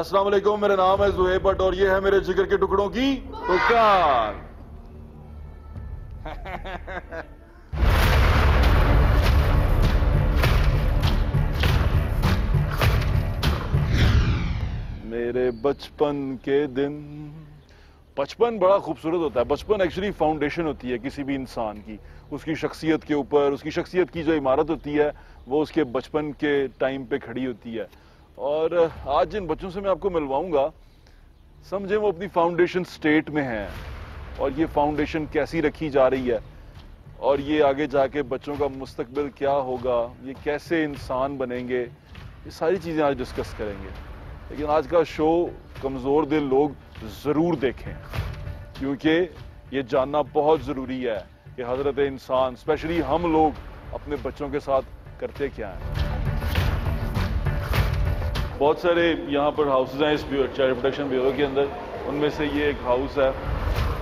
अस्सलाम वालेकुम, मेरा नाम है ज़ुहैब भट्ट और ये है मेरे जिगर के टुकड़ों की दुकान। मेरे बचपन के दिन। बचपन बड़ा खूबसूरत होता है। बचपन एक्चुअली फाउंडेशन होती है किसी भी इंसान की, उसकी शख्सियत के ऊपर। उसकी शख्सियत की जो इमारत होती है वो उसके बचपन के टाइम पे खड़ी होती है। और आज जिन बच्चों से मैं आपको मिलवाऊंगा, समझे वो अपनी फाउंडेशन स्टेट में हैं और ये फाउंडेशन कैसी रखी जा रही है और ये आगे जाके बच्चों का मुस्तकबिल क्या होगा, ये कैसे इंसान बनेंगे, ये सारी चीज़ें आज डिस्कस करेंगे। लेकिन आज का शो कमज़ोर दिल लोग ज़रूर देखें, क्योंकि ये जानना बहुत ज़रूरी है कि हज़रत इंसान, स्पेशली हम लोग अपने बच्चों के साथ करते क्या हैं। बहुत सारे यहाँ पर हाउसेज हैं इस चाइल्ड प्रोटेक्शन ब्यूरो के अंदर। उनमें से ये एक हाउस है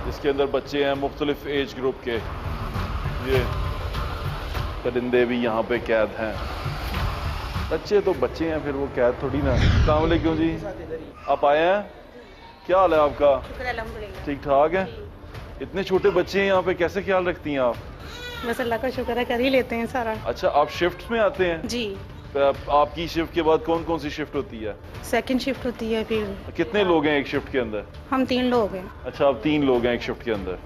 जिसके अंदर बच्चे हैं मुख्तलिफ एज ग्रुप के। ये परिंदे भी यहाँ पे कैद हैं। बच्चे तो बच्चे हैं, फिर वो कैद थोड़ी ना। अस्सलाम वालेकुम जी, आप आए हैं, क्या हाल है आपका? ठीक ठाक है। इतने छोटे बच्चे हैं यहाँ पे, कैसे ख्याल रखती हैं आप? बस अल्लाह का शुक्र है, कर ही लेते हैं सारा। अच्छा, आप शिफ्ट में आते हैं? जी। आपकी शिफ्ट के बाद कौन कौन सी शिफ्ट होती है? सेकंड शिफ्ट होती है। फिर कितने लोग हैं एक शिफ्ट के अंदर? हम 3 लोग हैं। अच्छा, आप 3 लोग हैं एक शिफ्ट के अंदर।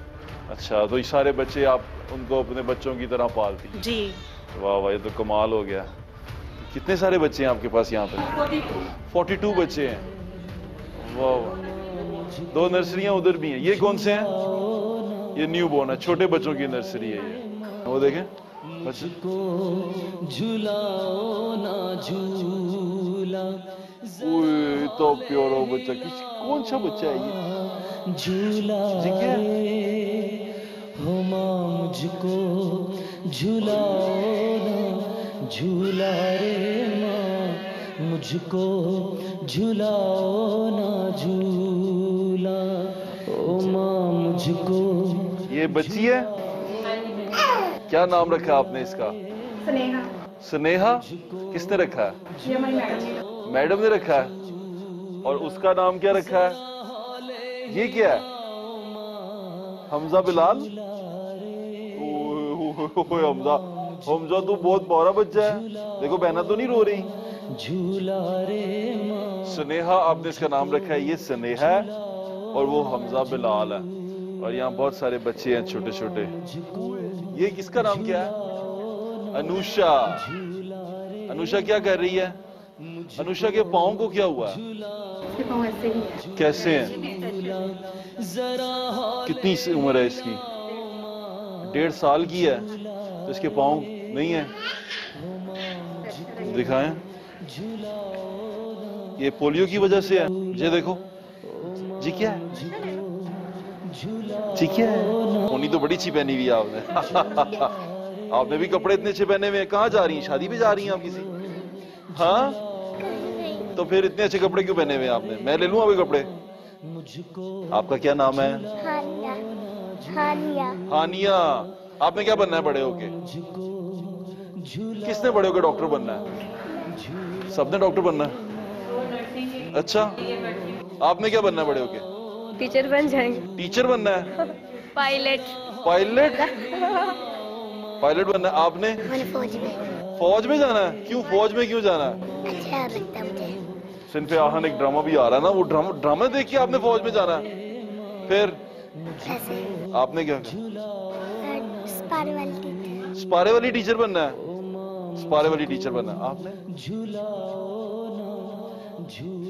अच्छा, तो ये सारे बच्चे आप उनको अपने बच्चों की तरह पालती हैं? जी। वाह वाह, ये तो कमाल हो गया। कितने सारे बच्चे हैं आपके पास यहाँ पे? 42 बच्चे हैं। वाह वाह। 2 नर्सरियाँ उधर भी हैं। ये कौन से हैं? ये न्यू बोर्न है, छोटे बच्चों की नर्सरी है ये। वो देखें, झूलाओ ना झूला। तो प्यारा बच्चा, कौन सा बच्चा है ये? झूला रे हो माँ मुझको झूलाओ ना, झूला रे माँ मुझको झूलाओ ना, झूला ओ माँ मुझको। ये बच्ची है, क्या नाम रखा आपने इसका? स्नेहा। स्नेहा? किसने रखा है? ये हमारी मैडम। मैडम ने रखा है। और उसका नाम क्या रखा है? ये क्या है? हमजा बिलाल। ओए हमजा, हमजा तो बहुत प्यारा बच्चा है। देखो बहना तो नहीं रो रही। झूला रे स्नेहा आपने इसका नाम रखा है, ये स्नेहा है और वो हमजा बिलाल है। और यहाँ बहुत सारे बच्चे हैं छोटे छोटे। ये किसका नाम क्या है? अनुषा। अनुषा क्या कर रही है? अनुषा के पाँव को क्या हुआ? कैसे हैं? कितनी उम्र है इसकी? 1.5 साल की है, तो इसके पाँव नहीं है। दिखाएं। ये पोलियो की वजह से है। ये देखो जी, क्या है जी, क्या है? होनी तो बड़ी अच्छी पहनी हुई है आपने। आपने भी कपड़े इतने अच्छे पहने हुए हैं। कहाँ जा रही हैं? शादी पे जा रही हैं आप किसी? हाँ, तो फिर इतने अच्छे कपड़े क्यों पहने हुए हैं आपने? मैं ले लूं आपके कपड़े? आपका क्या नाम है? हानिया। हानिया। आपने क्या बनना है बड़े होके? किसने बड़े होके डॉक्टर बनना है? सबने डॉक्टर बनना है। अच्छा, आपने क्या बनना है बड़े होके? टीचर बन जाएंगे। टीचर बनना है? पायलट। पायलट? पायलट बनना है। आपने? फौज में। फौज में जाना है? क्यों फौज में क्यों जाना है? अच्छा लगता है मुझे। सिंफे आहन एक ड्रामा भी आ रहा है ना, वो ड्रामा देख के आपने फौज में जाना है? फिर ऐसे आपने क्या किया? स्पारे वाली टीचर। स्पारे वाली टीचर बनना है? स्पारे वाली टीचर बनना है। आपने?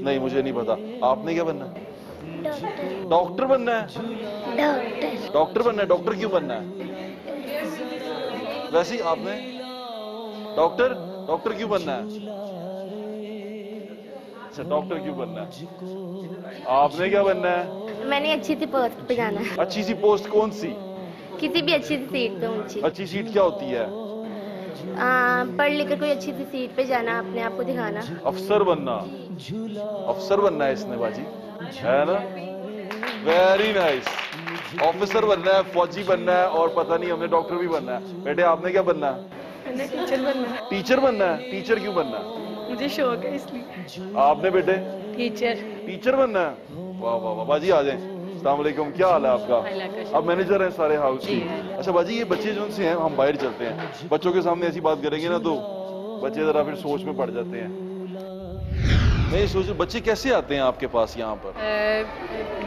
नहीं, मुझे नहीं पता। आपने क्या बनना है? डॉक्टर। डॉक्टर बनना है? डॉक्टर। डॉक्टर बनना है। डॉक्टर क्यों बनना है? वैसे ही आपने डॉक्टर क्यों बनना है? अच्छा, डॉक्टर क्यों बनना है? आपने क्या बनना है? मैंने अच्छी सी पोस्ट पे जाना है। अच्छी सी पोस्ट कौन सी? किसी भी अच्छी सी सीट पे ऊंची। अच्छी सीट क्या होती है? पढ़ लिख कर कोई अच्छी सी सीट पे जाना, अपने आप को दिखाना। अफसर बनना। अफसर बनना है इसने बाजी, है ना? Very nice. ऑफिसर बनना है, फौजी बनना है और पता नहीं हमने डॉक्टर भी बनना है। बेटे आपने क्या बनना है? मैंने टीचर बनना है। टीचर बनना है। टीचर क्यों बनना है? मुझे शौक है इसलिए। आपने बेटे? टीचर। टीचर बनना है? वाह वाह वाह। बाजी आ जाएं। अस्सलाम वालेकुम, क्या हाल है आपका? आप मैनेजर हैं सारे हाउस की? अच्छा बाजी, ये बच्चे जो से हैं, हम बाहर चलते हैं, बच्चों के सामने ऐसी बात करेंगे ना तो बच्चे जरा फिर सोच में पड़ जाते हैं। मैं ये सोच, बच्चे कैसे आते हैं आपके पास यहाँ पर?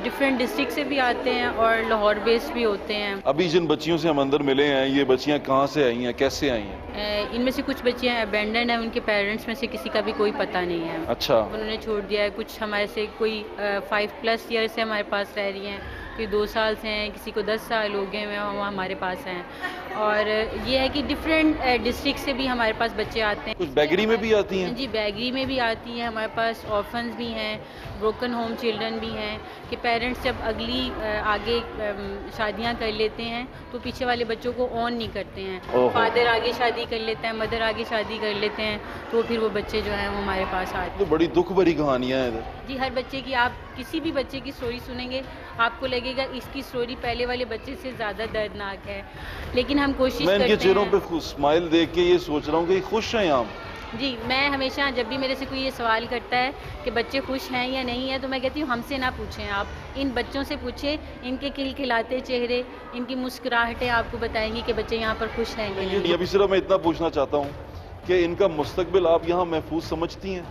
डिफरेंट डिस्ट्रिक्ट से भी आते हैं और लाहौर बेस्ड भी होते हैं। अभी जिन बच्चियों से हम अंदर मिले हैं, ये बच्चियाँ कहाँ से आई हैं, कैसे आई हैं? इनमें से कुछ बच्चियां अबेंडेंड हैं, उनके पेरेंट्स में से किसी का भी कोई पता नहीं है। अच्छा। उन्होंने छोड़ दिया है। कुछ हमारे से कोई 5+ ईयर से हमारे पास रह रही हैं, कोई 2 साल से हैं, किसी को 10 साल हो गए हैं, वो हमारे पास हैं। और ये है कि डिफरेंट डिस्ट्रिक्ट से भी हमारे पास बच्चे आते हैं। कुछ बैगरी में भी आती हैं? जी, बैगरी में भी आती हैं हमारे पास। ऑर्फन्स भी हैं, ब्रोकन होम चिल्ड्रन भी हैं, कि पेरेंट्स जब अगली आगे शादियां कर लेते हैं तो पीछे वाले बच्चों को ऑन नहीं करते हैं। फादर आगे शादी कर लेता है, मदर आगे शादी कर लेते हैं, तो फिर वो बच्चे जो हैं वो हमारे पास आते हैं। तो बड़ी दुख भरी कहानियां हैं इधर। जी, हर बच्चे की, आप किसी भी बच्चे की स्टोरी सुनेंगे आपको लगेगा इसकी स्टोरी पहले वाले बच्चे से ज़्यादा दर्दनाक है, लेकिन हम कोशिश करते हैं। मैं इनके चेहरों पे स्माइल देख के ये सोच रहा हूँ कि खुश हैं आप। जी, मैं हमेशा जब भी मेरे से कोई ये सवाल करता है कि बच्चे खुश हैं या नहीं है, तो मैं कहती हूँ हमसे ना पूछें, आप इन बच्चों से पूछें। इनके खिलखिलाते चेहरे, इनकी मुस्कुराहटें आपको बताएंगी कि बच्चे यहाँ पर खुश हैं कि नहीं। अभी सिर्फ मैं इतना पूछना चाहता हूँ कि इनका मुस्तकबिल आप यहाँ महफूज समझती हैं?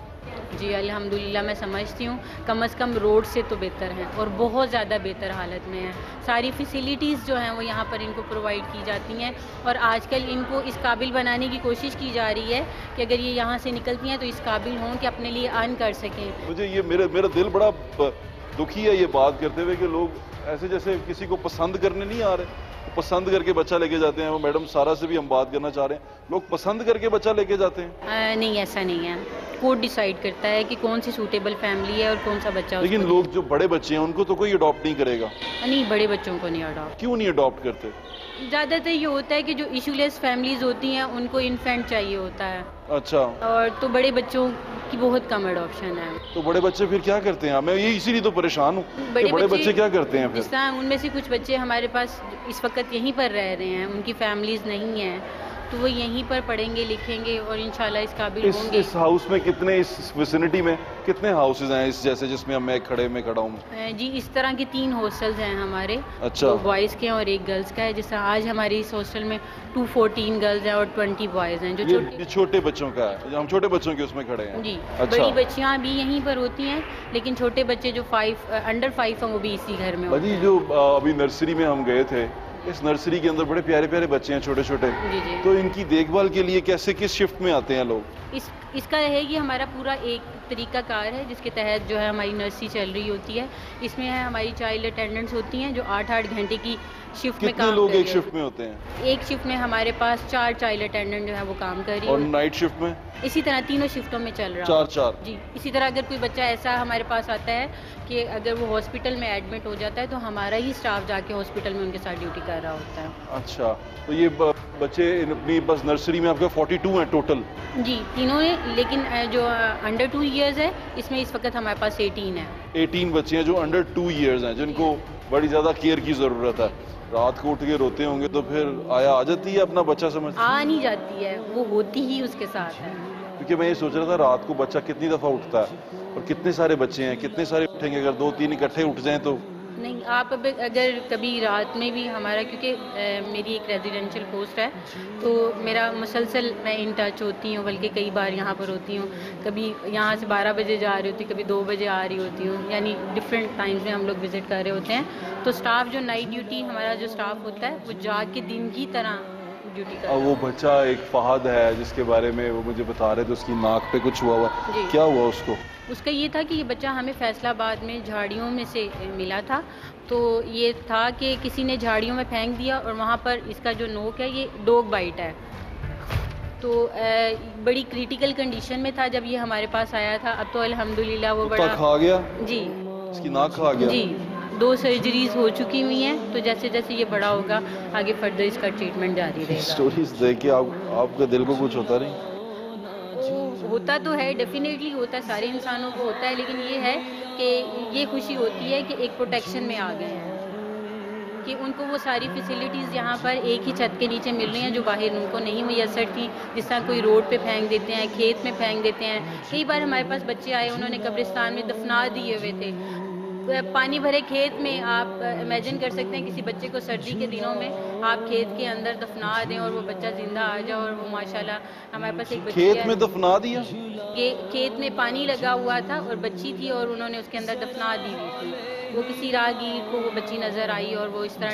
जी अल्हम्दुलिल्लाह मैं समझती हूँ। कम से कम रोड से तो बेहतर हैं और बहुत ज़्यादा बेहतर हालत में हैं। सारी फैसिलिटीज़ जो हैं वो यहाँ पर इनको प्रोवाइड की जाती हैं और आजकल इनको इस काबिल बनाने की कोशिश की जा रही है कि अगर ये यहाँ से निकलती हैं तो इस काबिल हों कि अपने लिए अर्न कर सकें। मुझे ये मेरा दिल बड़ा दुखी है ये बात करते हुए कि लोग ऐसे जैसे किसी को पसंद करने नहीं आ रहे, पसंद करके बच्चा लेके जाते हैं। वो मैडम सारा से भी हम बात करना चाह रहे हैं, लोग पसंद करके बच्चा लेके जाते हैं? नहीं, ऐसा नहीं है। कोर्ट डिसाइड करता है कि कौन सी सूटेबल फैमिली है और कौन सा बच्चा। लेकिन लोग जो बड़े बच्चे हैं उनको तो कोई अडॉप्ट नहीं करेगा? नहीं, बड़े बच्चों को नहीं अडॉप्ट। क्यों नहीं अडॉप्ट करते? ज़्यादातर ये होता है कि जो इशूलेस फैमिलीज होती हैं उनको इन्फेंट चाहिए होता है। अच्छा। और तो बड़े बच्चों की बहुत कम अडॉप्शन है। तो बड़े बच्चे फिर क्या करते हैं? मैं ये इसीलिए तो परेशान हूँ, बड़े बच्चे क्या करते हैं फिर? जिस तरह उनमें से कुछ बच्चे हमारे पास इस वक्त यहीं पर रह रहे हैं, उनकी फैमिलीज नहीं हैं, तो वो यहीं पर पढ़ेंगे लिखेंगे और इंशाल्लाह इस काबिल होंगे। इस हाउस में कितने, इस विसिनिटी में कितने हाउसेज हैं इस जैसे जिसमें मैं खड़ा हूँ? जी, इस तरह के 3 हॉस्टल्स हैं हमारे। अच्छा। 2 बॉयज़ के हैं और 1 गर्ल्स का है। जैसे आज हमारे इस हॉस्टल में 214 गर्ल्स हैं और 20 बॉयज़ हैं। जो छोटे बच्चों का है, हम छोटे बच्चों के उसमें खड़े हैं। जी। अच्छा। बड़ी बच्चियाँ भी यहीं पर होती हैं, लेकिन छोटे बच्चे जो अंडर 5 हैं वो भी इसी घर में होते हैं। जो अभी नर्सरी में हम गए थे, इस नर्सरी के अंदर बड़े प्यारे प्यारे बच्चे हैं छोटे छोटे। जी जी। तो इनकी देखभाल के लिए कैसे, किस शिफ्ट में आते हैं लोग? इसका है कि हमारा पूरा एक तरीका कार है जिसके तहत जो है हमारी नर्सरी चल रही होती है। इसमें है हमारी चाइल्ड अटेंडेंट्स होती हैं जो 8-8 घंटे की शिफ्ट में काम कर रही है। कितने लोग एक शिफ्ट में होते हैं? एक शिफ्ट में हमारे पास 4 चाइल्ड अटेंडेंट जो है वो काम कर रही है। और नाइट शिफ्ट में? इसी तरह तीनों शिफ्टों में चल रहा है। 4-4? जी। इसी तरह अगर कोई बच्चा ऐसा हमारे पास आता है कि अगर वो हॉस्पिटल में एडमिट हो जाता है तो हमारा ही स्टाफ जाके हॉस्पिटल में उनके साथ ड्यूटी कर रहा होता है। अच्छा, तो ये बच्चे अपनी बस नर्सरी में आपका 42 हैं टोटल? जी, तीनों हैं, लेकिन जो अंडर 2 ईयर्स है इसमें इस वक्त हमारे पास 18 है। 18 बच्चे हैं जो अंडर 2 ईयर्स हैं, जिनको बड़ी ज़्यादा केयर की ज़रूरत है। रात को उठ के रोते होंगे तो फिर आया आ जाती है अपना बच्चा समझ? आ नहीं जाती है, वो होती ही उसके साथ है। क्योंकि मैं ये सोच रहा था रात को बच्चा कितनी दफ़ा उठता है और कितने सारे बच्चे हैं, कितने सारे उठेंगे? अगर 2-3 इकट्ठे उठ जाएं तो? नहीं, आप अगर कभी रात में भी हमारा, क्योंकि मेरी एक रेजिडेंशियल पोस्ट है तो मेरा मुसलसल मैं इन टच होती हूँ, बल्कि कई बार यहाँ पर होती हूँ। कभी यहाँ से 12 बजे जा रही होती, कभी 2 बजे आ रही होती हूँ, यानी डिफरेंट टाइम्स में हम लोग विज़िट कर रहे होते हैं। तो स्टाफ जो नाइट ड्यूटी, हमारा जो स्टाफ होता है वो जाग के दिन की तरह ड्यूटी करता है। वो बच्चा एक फहद है जिसके बारे में वो मुझे बता रहे थे, उसकी नाक पे कुछ हुआ, क्या हुआ उसको? उसका ये था कि ये बच्चा हमें फैसलाबाद में झाड़ियों में से मिला था। तो ये था कि किसी ने झाड़ियों में फेंक दिया और वहाँ पर इसका जो नोक है ये डॉग बाइट है। तो बड़ी क्रिटिकल कंडीशन में था जब ये हमारे पास आया था। अब तो अल्हम्दुलिल्लाह वो बड़ा खा गया। जी, इसकी नाक खा गया। जी, 2 सर्जरीज हो चुकी हुई हैं। तो जैसे जैसे ये बड़ा होगा आगे फर्दर इसका ट्रीटमेंट जारी रहेगा। स्टोरीज देख के आपके दिल को कुछ होता नहीं? होता तो है, डेफिनेटली होता है, सारे इंसानों को होता है, लेकिन ये है कि ये खुशी होती है कि एक प्रोटेक्शन में आ गए हैं, कि उनको वो सारी फैसिलिटीज़ यहाँ पर एक ही छत के नीचे मिल रही हैं जो बाहर उनको नहीं मुयसर थी। जिस तरह कोई रोड पे फेंक देते हैं, खेत में फेंक देते हैं। कई बार हमारे पास बच्चे आए, उन्होंने कब्रिस्तान में दफना दिए हुए थे। पानी भरे खेत में आप इमेजिन कर सकते हैं किसी बच्चे को सर्दी के दिनों में आप खेत के अंदर दफना दें और वो बच्चा जिंदा आ जाए। और वो माशाल्लाह हमारे पास एक बच्ची खेत में दफना दिया? ये खेत में पानी लगा हुआ था और बच्ची थी और उन्होंने उसके अंदर दफना दी हुई थी। वो किसी राहगीर को वो बच्ची नज़र आई और वो इस तरह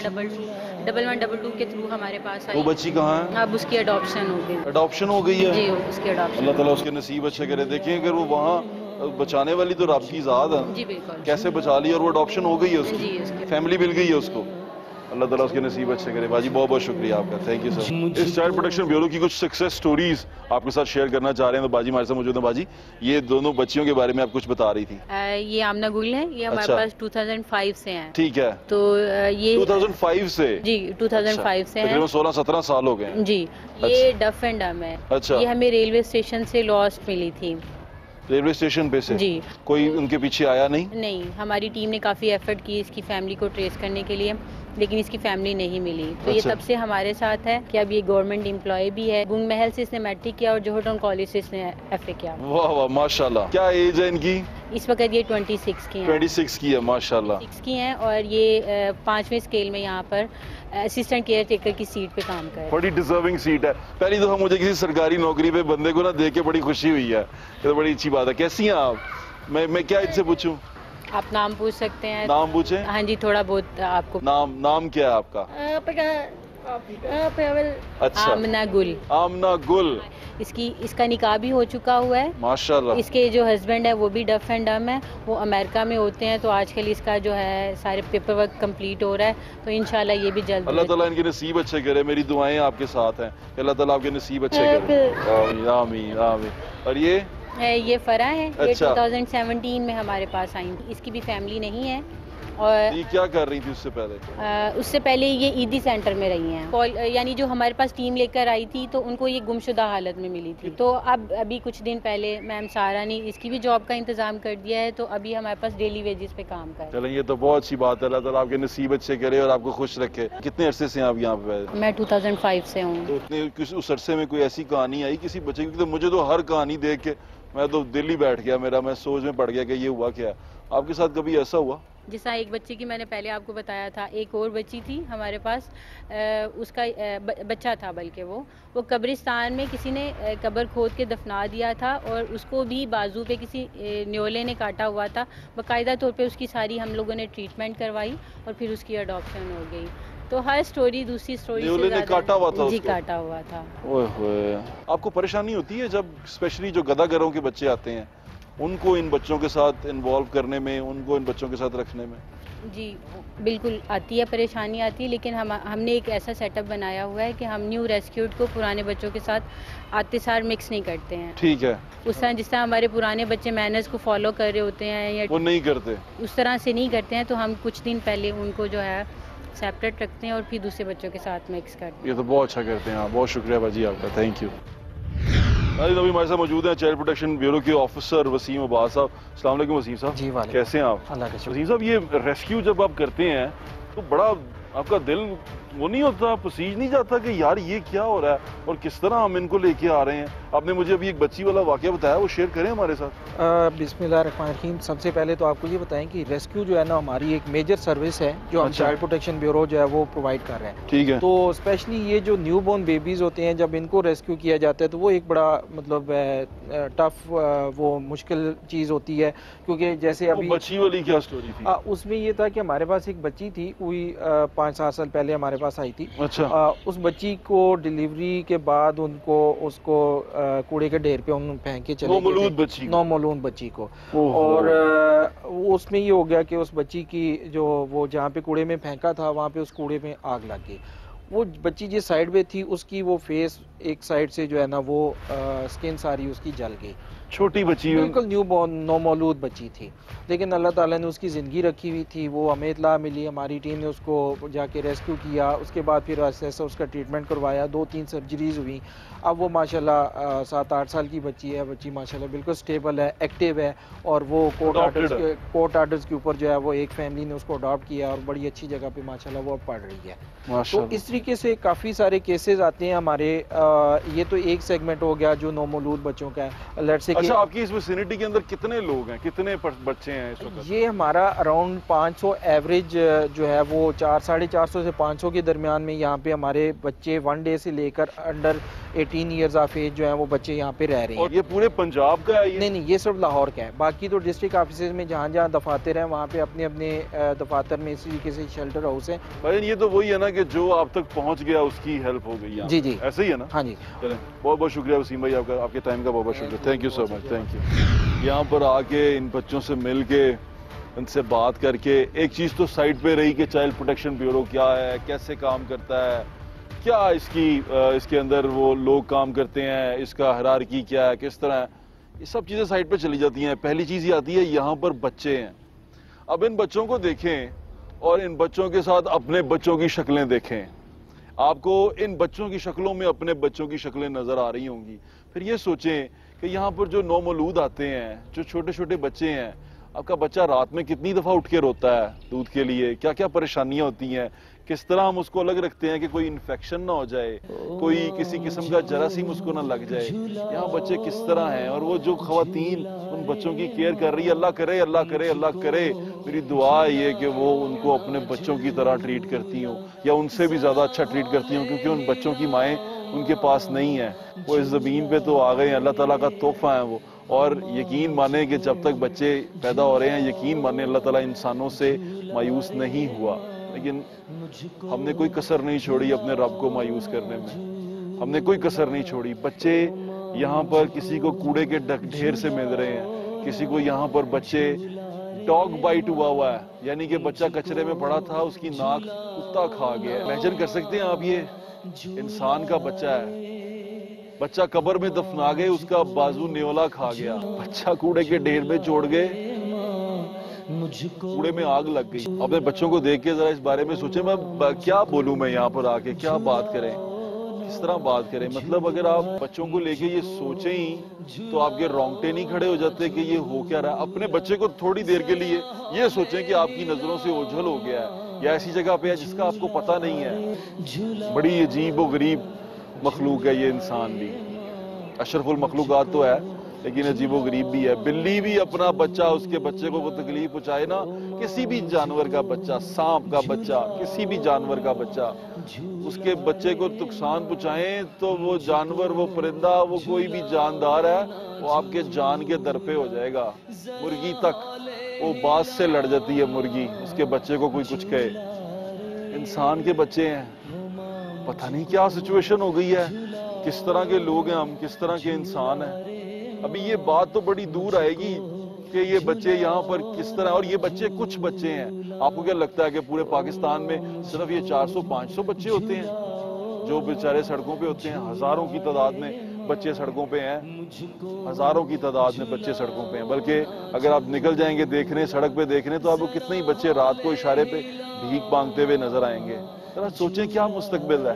1122 के थ्रू हमारे पास आई। वो बच्ची कहाँ है? अब उसकी अडॉप्शन हो गई। अडॉप्शन हो गई है? जी, उसकी अडॉप्शन। अल्लाह ताला उसके नसीब अच्छे करे। देखें अगर वो वहाँ बचाने वाली तो रब की ज़ात है। जी बिल्कुल। कैसे बचा ली और वो अडॉप्शन हो गई है उसकी। जी, उसकी फैमिली मिल गई है उसको। अल्लाह ताला उसके नसीब अच्छे करे। बाजी बहुत बहुत शुक्रिया आपका, थैंक यू सर। इस चाइल्ड प्रोटेक्शन ब्यूरो की कुछ सक्सेस स्टोरीज आपके साथ शेयर करना चाह रहे हैं तो बाजी हमारे साथ मौजूद है। बाजी, ये दोनों बच्चियों के बारे में आप कुछ बता रही थी। ये आमना गुल है, ये हमारे अच्छा। पास 2005 से हैं। ठीक है, तो ये 2005 से? जी 2005 से हैं। तकरीबन 16-17 साल हो गए। जी, ये डफ एंड डम है। अच्छा। ये हमें रेलवे स्टेशन से लॉस्ट मिली थी। रेलवे स्टेशन पे से? जी। कोई उनके पीछे आया नहीं? नहीं, हमारी टीम ने काफ़ी एफर्ट की इसकी फैमिली को ट्रेस करने के लिए, लेकिन इसकी फैमिली नहीं मिली। तो ये अच्छा। तब से हमारे साथ है कि अब ये गवर्नमेंट एम्प्लॉय भी है। गुंग महल से इसने मैट्रिक किया और जोहर टाउन कॉलेज से इसने एफए किया। वाह वाह माशाल्लाह। क्या एज है इनकी? इस वक्त ये 26 की हैं। 26 की है माशाल्लाह। 6 की हैं और ये 5वें स्केल में यहाँ पर असिस्टेंट केयर टेकर की सीट पे काम कर रहे हैं। बड़ी डिजर्विंग सीट है। पहली दफा मुझे किसी सरकारी नौकरी पे बंदे को ना देख के बड़ी खुशी हुई है। ये तो बड़ी अच्छी बात है। कैसी हैं आप? मैं क्या इनसे पूछूं? आप नाम पूछ सकते हैं। नाम पूछे? हाँ जी, थोड़ा बहुत आपको। नाम क्या है आपका? अच्छा, आमना गुल। आमना गुल। इसका निकाह भी हो चुका हुआ है माशाल्लाह। इसके जो हस्बैंड है वो भी डफ एंड डम है, वो अमेरिका में होते हैं। तो आजकल इसका जो है सारे पेपर वर्क कंप्लीट हो रहा है, तो इंशाल्लाह ये भी जल्द। अल्लाह ताला इनके नसीब अच्छे करे। मेरी दुआएं आपके साथ हैं। अल्लाह ताला आपके नसीब अच्छे करे। आमीन आमीन आमीन। और ये फरा है। ये अच्छा। 2017 में हमारे पास आई थी। इसकी भी फैमिली नहीं है। और ये क्या कर रही थी उससे पहले? उससे पहले ये ईदी सेंटर में रही हैं। यानी जो हमारे पास टीम लेकर आई थी तो उनको ये गुमशुदा हालत में मिली थी। तो अब अभी कुछ दिन पहले मैम सारा ने इसकी भी जॉब का इंतजाम कर दिया है, तो अभी हमारे पास डेली वेजेस पे काम कर। चलें, ये तो बहुत अच्छी बात है। अल्लाह ताला आपके नसीब अच्छे करे और आपको खुश रखे। कितने अरसे से आप यहाँ पे? मैं 2005 से हूँ। तो उतने उस अरसे में कोई ऐसी कहानी आई किसी बच्चे की? तो मुझे तो हर कहानी देख के मैं तो दिल ही बैठ गया मेरा। मैं सोच में पड़ गया कि ये हुआ क्या। आपके साथ कभी ऐसा हुआ? जैसा एक बच्चे की मैंने पहले आपको बताया था, एक और बच्ची थी हमारे पास। उसका बच्चा था, बल्कि वो कब्रिस्तान में किसी ने कब्र खोद के दफना दिया था और उसको भी बाजू पे किसी न्योले ने काटा हुआ था। बाकायदा तौर पे उसकी सारी हम लोगों ने ट्रीटमेंट करवाई और फिर उसकी अडॉप्शन हो गई। तो हर स्टोरी दूसरी स्टोरी से ने काटा हुआ था जी, उसको? काटा हुआ था। ओए होए। आपको परेशानी होती है जब स्पेशली जो गदागरों के बच्चे आते हैं उनको इन बच्चों के साथ इन्वॉल्व करने में, उनको इन बच्चों के साथ रखने में? जी बिल्कुल आती है, परेशानी आती है, लेकिन हमने एक ऐसा सेटअप बनाया हुआ है कि हम न्यू रेस्क्यूड को पुराने बच्चों के साथ आते सार मिक्स नहीं करते हैं। ठीक है। उस तरह जिस तरह हमारे पुराने बच्चे मैनर्स को फॉलो कर रहे होते हैं या वो नहीं करते, उस तरह से नहीं करते हैं, तो हम कुछ दिन पहले उनको जो है सेपरेट रखते हैं और फिर दूसरे बच्चों के साथ मिक्स करते हैं। ये तो बहुत अच्छा करते हैं आप। बहुत शुक्रिया बाजी आपका, थैंक यू। अभी हमारे साथ मौजूद हैं चाइल्ड प्रोटेक्शन ब्यूरो के ऑफिसर वसीम अब्बास साहब। अस्सलाम वालेकुम वसीम साहब। जी वालेकुम। कैसे हैं आप? अल्लाह का शुक्र। वसीम साहब, ये रेस्क्यू जब आप करते हैं तो बड़ा आपका दिल वो नहीं होता, पसीज नहीं जाता कि यार ये क्या हो रहा है और किस तरह हम इनको लेके आ रहे हैं? आपने मुझे अभी एक बच्ची वाला वाकया बताया, वो शेयर करें हमारे साथ। बिस्मिल्लाहिर्रहमानिर्रहीम। सबसे पहले तो आपको ये बताएं कि रेस्क्यू जो है ना हमारी एक मेजर सर्विस है जो हम अच्छा। चाइल्ड प्रोटेक्शन ब्यूरो जो है वो प्रोवाइड कर रहे हैं। ठीक है। तो स्पेशली ये जो न्यू बोर्न बेबीज़ होते हैं, जब इनको रेस्क्यू किया जाता है तो वो एक बड़ा मतलब टफ वो मुश्किल चीज़ होती है, क्योंकि जैसे वो अभी बच्ची वाली क्या स्टोरी थी? उसमें ये था कि हमारे पास एक बच्ची थी, कोई 5-7 साल पहले हमारे पास आई थी। अच्छा। उस बच्ची को डिलीवरी के बाद उसको कूड़े के ढेर पे उन फेंक के चले गए थे, नौमौलूद बच्ची को। और उसमें ये हो गया कि उस बच्ची की जो वो जहाँ पे कूड़े में फेंका था वहाँ पे उस कूड़े में आग लग गई। वो बच्ची जिस साइड पे थी उसकी वो फेस एक साइड से जो है ना वो स्किन सारी उसकी जल गई। छोटी बच्ची, बिल्कुल न्यू बॉर्न नौमौलूद बच्ची थी, लेकिन अल्लाह ताला ने उसकी ज़िंदगी रखी हुई थी। वो हमें इत्तला मिली, हमारी टीम ने उसको जाके रेस्क्यू किया, उसके बाद फिर ऐसा उसका ट्रीटमेंट करवाया, 2-3 सर्जरीज हुई। अब वो माशाल्लाह 7-8 साल की बच्ची है। बच्ची माशाल्लाह बिल्कुल स्टेबल है, एक्टिव है, और वो कोर्ट आर्डर्स के ऊपर जो है वो एक फैमिली ने उसको अडॉप्ट किया और बड़ी अच्छी जगह पे माशाल्लाह वो अब पढ़ रही है। तो इस तरीके से काफ़ी सारे केसेस आते हैं हमारे। ये तो एक सेगमेंट हो गया जो नौमौलूद बच्चों का है। लेट्स से अच्छा, आपकी इस विसिनिटी के अंदर कितने लोग हैं, कितने बच्चे हैं इस वक्त? ये हमारा अराउंड 500 एवरेज जो है वो 400-450 से 500 के दरमियान में यहाँ पे हमारे बच्चे 1 डे से लेकर अंडर 18 ईयर्स ऑफ एज जो है वो बच्चे यहाँ पे रह रहे हैं। और ये पूरे पंजाब का है ये? नहीं, ये सिर्फ लाहौर का है। बाकी तो डिस्ट्रिक्ट ऑफिस में जहाँ जहाँ दफातर हैं वहाँ पे अपने अपने दफातर में इसी तरीके से शेल्टर हाउस है। भाई ये तो वही है ना कि जो आप तक पहुँच गया उसकी हेल्प हो गई। जी जी, ऐसे ही है ना? हाँ जी। चलें, बहुत बहुत शुक्रिया वसीम भाई, आपका आपके टाइम का बहुत बहुत शुक्रिया। Thank you so much, thank you. यहाँ पर आके इन बच्चों से मिल के, उनसे बात करके, एक चीज़ तो साइड पे रही कि चाइल्ड प्रोटेक्शन ब्यूरो क्या है, कैसे काम करता है, क्या इसके अंदर वो लोग काम करते हैं, इसका हायरार्की क्या है, किस तरह है, ये सब चीज़ें साइड पे चली जाती हैं। पहली चीज़ ये आती है यहाँ पर बच्चे हैं। अब इन बच्चों को देखें और इन बच्चों के साथ अपने बच्चों की शक्लें देखें। आपको इन बच्चों की शक्लों में अपने बच्चों की शक्लें नज़र आ रही होंगी। फिर ये सोचें कि यहाँ पर जो नौमौलूद आते हैं, जो छोटे छोटे बच्चे हैं, आपका बच्चा रात में कितनी दफ़ा उठ के रोता है दूध के लिए, क्या क्या परेशानियाँ होती हैं, किस तरह हम उसको अलग रखते हैं कि कोई इन्फेक्शन ना हो जाए, कोई किसी किस्म का जरासीम उसको ना लग जाए। यहाँ बच्चे किस तरह हैं, और वो जो ख़वातीन उन बच्चों की केयर कर रही है, अल्लाह करे अल्लाह करे अल्लाह करे, मेरी दुआ है कि वो उनको अपने बच्चों की तरह ट्रीट करती हूँ, या उनसे भी ज़्यादा अच्छा ट्रीट करती हूँ, क्योंकि उन बच्चों की माएँ उनके पास नहीं है। वो इस ज़मीन पे तो आ गए हैं, अल्लाह ताला का तोहफा है वो। और यकीन माने कि जब तक बच्चे पैदा हो रहे हैं, यकीन माने अल्लाह ताला इंसानों से मायूस नहीं हुआ, लेकिन हमने कोई कसर नहीं छोड़ी अपने रब को मायूस करने में, हमने कोई कसर नहीं छोड़ी। बच्चे यहाँ पर किसी को कूड़े के ढेर से मिल रहे हैं, किसी को यहाँ पर बच्चे डॉग बाइट हुआ है, यानी कि बच्चा कचरे में पड़ा था, उसकी नाक कुत्ता खा गया। इमेजिन कर सकते हैं आप, ये इंसान का बच्चा है, बच्चा कब्र में दफना गए, उसका बाजू न्योला खा गया, बच्चा कूड़े के ढेर में छोड़ गए, कूड़े में आग लग गई। अपने बच्चों को देख के जरा इस बारे में सोचें, मैं क्या बोलूं, मैं यहाँ पर आके क्या बात करें, किस तरह बात करें। मतलब अगर आप बच्चों को लेके ये सोचें ही तो आपके रोंगटे नहीं खड़े हो जाते कि ये हो क्या रहा है। अपने बच्चे को थोड़ी देर के लिए ये सोचें कि आपकी नजरों से ओझल हो गया है, या ऐसी जगह पे है जिसका आपको पता नहीं है। बड़ी अजीब व गरीब मखलूक है ये इंसान भी, अशरफुल मखलूकात तो है, लेकिन अजीबो गरीब भी है। बिल्ली भी अपना बच्चा, उसके बच्चे को वो तकलीफ पहुंचाए ना, किसी भी जानवर का बच्चा, सांप का बच्चा, किसी भी जानवर का बच्चा, उसके बच्चे को नुकसान पहुंचाए तो वो जानवर, वो परिंदा, वो कोई भी जानदार है, वो आपके जान के दर पे हो जाएगा। मुर्गी तक वो बाज से लड़ जाती है, मुर्गी उसके बच्चे को कोई कुछ कहे। इंसान के बच्चे हैं, पता नहीं क्या सिचुएशन हो गई है, किस तरह के लोग हैं हम, किस तरह के इंसान हैं। अभी ये बात तो बड़ी दूर आएगी कि ये बच्चे यहाँ पर किस तरह, और ये बच्चे कुछ बच्चे हैं। आपको क्या लगता है कि पूरे पाकिस्तान में सिर्फ ये 400-500 बच्चे होते हैं जो बेचारे सड़कों पे होते हैं? हजारों की तादाद में बच्चे सड़कों पे हैं, हजारों की तादाद में बच्चे सड़कों पे हैं। बल्कि अगर आप निकल जाएंगे देखने, सड़क पे देखने, तो आपको कितने ही बच्चे रात को इशारे पे भीख मांगते हुए नजर आएंगे। जरा सोचें क्या मुस्तकबिल है,